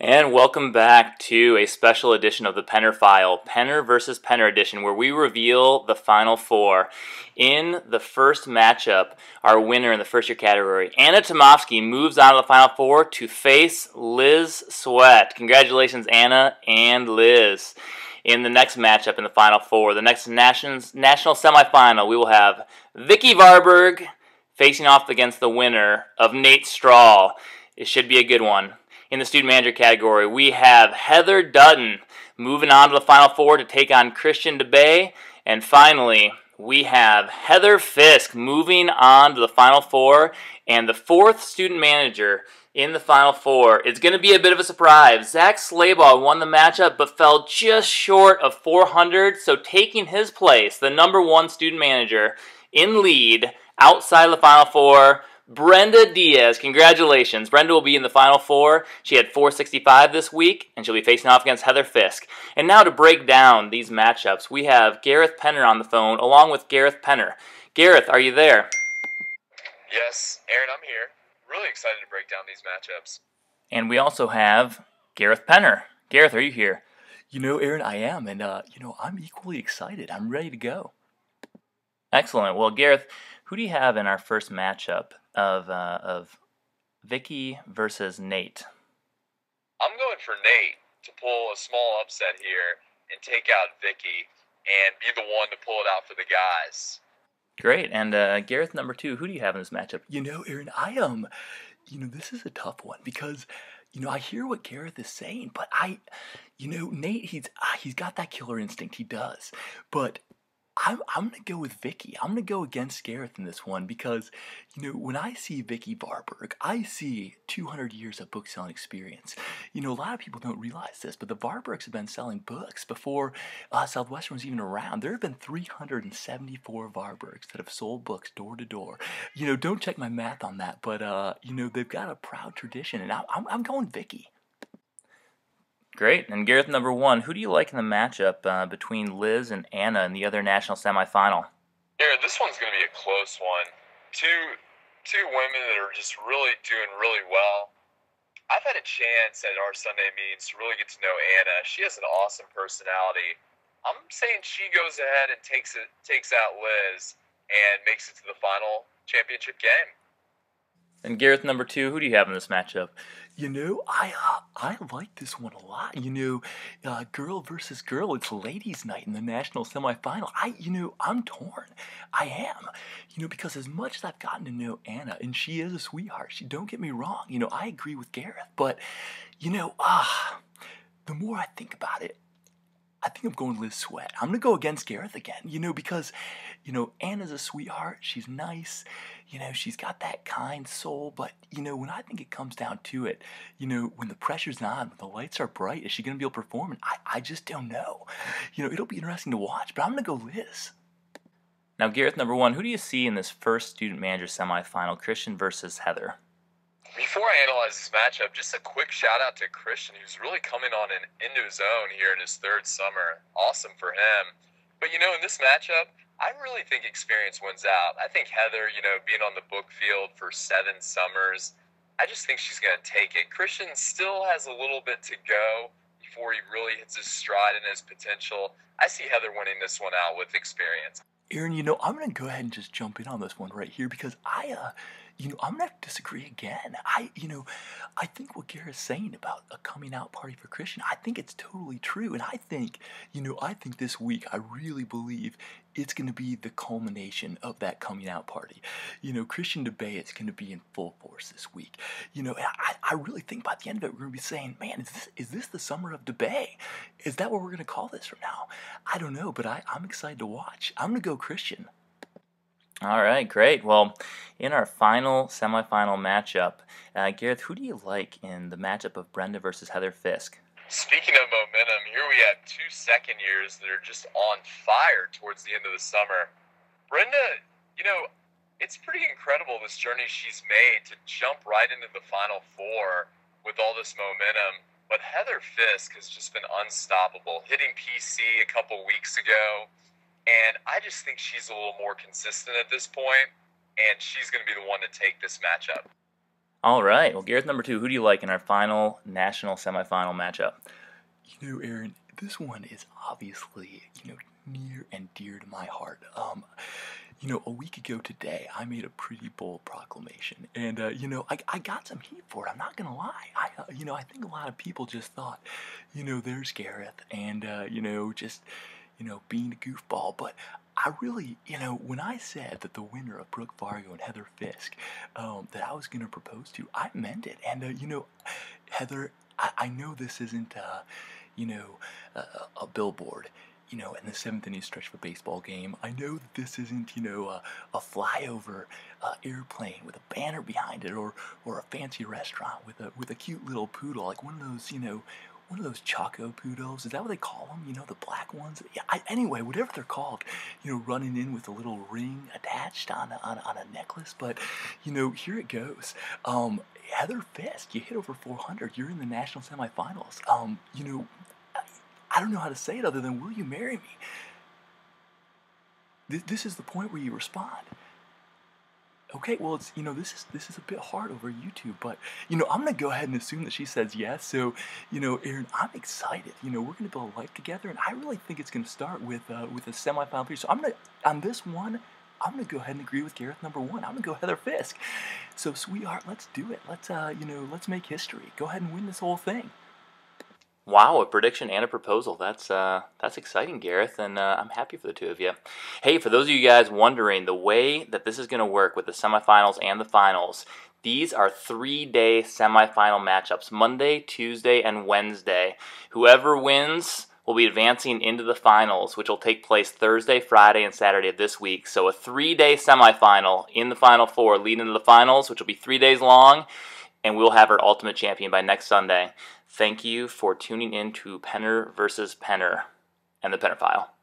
And welcome back to a special edition of the Penner File, Penner versus Penner edition, where we reveal the Final Four. In the first matchup, our winner in the first year category, Anna Tomovsky, moves on to the Final Four to face Liz Sweat. Congratulations, Anna and Liz. In the next matchup in the Final Four, the next national semifinal, we will have Vicky Varberg facing off against the winner of Nate Strahl. It should be a good one. In the student manager category, we have Heather Dutton moving on to the Final Four to take on Christian DeBay. And finally, we have Heather Fisk moving on to the Final Four. And the fourth student manager in the Final Four is going to be a bit of a surprise. Zach Slaybaugh won the matchup but fell just short of 400. So taking his place, the number one student manager in lead outside of the Final Four, Brenda Diaz. Congratulations. Brenda will be in the Final Four. She had 465 this week, and she'll be facing off against Heather Fisk. And now to break down these matchups, we have Gareth Penner on the phone, along with Gareth Penner. Gareth, are you there? Yes, Aaron, I'm here. Really excited to break down these matchups. And we also have Gareth Penner. Gareth, are you here? Aaron, I am, and, I'm equally excited. I'm ready to go. Excellent. Well, Gareth, who do you have in our first matchup of Vicky versus Nate? I'm going for Nate to pull a small upset here and take out Vicky and be the one to pull it out for the guys. Great. And Gareth, number two, who do you have in this matchup? Aaron, this is a tough one because, I hear what Gareth is saying, but Nate, he's got that killer instinct. He does. But I'm going to go with Vicky. I'm going to go against Gareth in this one because, when I see Vicky Varberg, I see 200 years of book selling experience. A lot of people don't realize this, but the Varbergs have been selling books before Southwestern was even around. There have been 374 Varbergs that have sold books door to door. Don't check my math on that, but, they've got a proud tradition, and I'm going Vicky. Great. And Gareth, number one, who do you like in the matchup between Liz and Anna in the other national semifinal? Aaron, this one's going to be a close one. Two women that are just really doing really well. I've had a chance at our Sunday meetings to really get to know Anna. She has an awesome personality. I'm saying she goes ahead and takes out Liz and makes it to the final championship game. And Gareth, number two, who do you have in this matchup? I like this one a lot. Girl versus girl. It's ladies' night in the national semifinal. I'm torn. I am. Because as much as I've gotten to know Anna, and she is a sweetheart. Don't get me wrong. I agree with Gareth, but the more I think about it, I think I'm going Liz Sweat. I'm going to go against Gareth again, because, Anna's a sweetheart. She's nice. She's got that kind soul. But, when I think it comes down to it, when the pressure's on, when the lights are bright, is she going to be able to perform? And I just don't know. It'll be interesting to watch, but I'm going to go Liz. Now, Gareth, number one, who do you see in this first student manager semifinal, Christian versus Heather? Before I analyze this matchup, just a quick shout out to Christian, who's really coming on into his own here in his third summer. Awesome for him. But, in this matchup, I really think experience wins out. I think Heather, being on the book field for 7 summers, I just think she's going to take it. Christian still has a little bit to go before he really hits his stride and his potential. I see Heather winning this one out with experience. Aaron, I'm going to go ahead and just jump in on this one right here because I'm going to disagree again. I think what Gareth's saying about a coming out party for Christian, I think it's totally true. And I think this week, I really believe it's going to be the culmination of that coming out party. Christian DeBay is going to be in full force this week. And I really think by the end of it, we're going to be saying, man, is this the summer of DeBay? Is that what we're going to call this from now? I don't know, but I'm excited to watch. I'm going to go Christian. All right, great. Well, in our final semifinal matchup, Gareth, who do you like in the matchup of Brenda versus Heather Fisk? Speaking of momentum, here we have 2 second years that are just on fire towards the end of the summer. Brenda, it's pretty incredible this journey she's made to jump right into the Final Four with all this momentum. But Heather Fisk has just been unstoppable, hitting PC a couple weeks ago. And I just think she's a little more consistent at this point, and she's going to be the one to take this matchup. All right. Well, Gareth, number 2, who do you like in our final national semifinal matchup? You know, Aaron, this one is obviously, near and dear to my heart. A week ago today, I made a pretty bold proclamation, and I got some heat for it. I'm not gonna lie. I think a lot of people just thought, there's Gareth, and just, being a goofball. But I really, when I said that the winner of Brooke Fargo and Heather Fisk, that I was gonna propose to, I meant it. And Heather, I know this isn't, you know, a billboard, in the seventh inning stretch of a baseball game. I know that this isn't, a flyover airplane with a banner behind it, or a fancy restaurant with a cute little poodle, like one of those Choco Poodles. Is that what they call them? The black ones? Yeah, anyway, whatever they're called, running in with a little ring attached on a necklace. But, here it goes. Heather Fisk, you hit over 400. You're in the national semifinals. I don't know how to say it other than, will you marry me? This is the point where you respond. Okay, well, it's this is a bit hard over YouTube, but I'm gonna go ahead and assume that she says yes. So, Aaron, I'm excited. We're gonna build a life together, and I really think it's gonna start with a semifinal three. So on this one, I'm gonna go ahead and agree with Gareth number 1. I'm gonna go Heather Fisk. So, sweetheart, let's do it. Let's make history. Go ahead and win this whole thing. Wow, a prediction and a proposal. That's exciting, Gareth, and I'm happy for the two of you. Hey, for those of you guys wondering, the way that this is going to work with the semifinals and the finals, these are 3-day semifinal matchups, Monday, Tuesday, and Wednesday. Whoever wins will be advancing into the finals, which will take place Thursday, Friday, and Saturday of this week. So a 3-day semifinal in the Final Four leading into the finals, which will be 3 days long, and we'll have our ultimate champion by next Sunday. Thank you for tuning in to Penner versus Penner and the Penner File.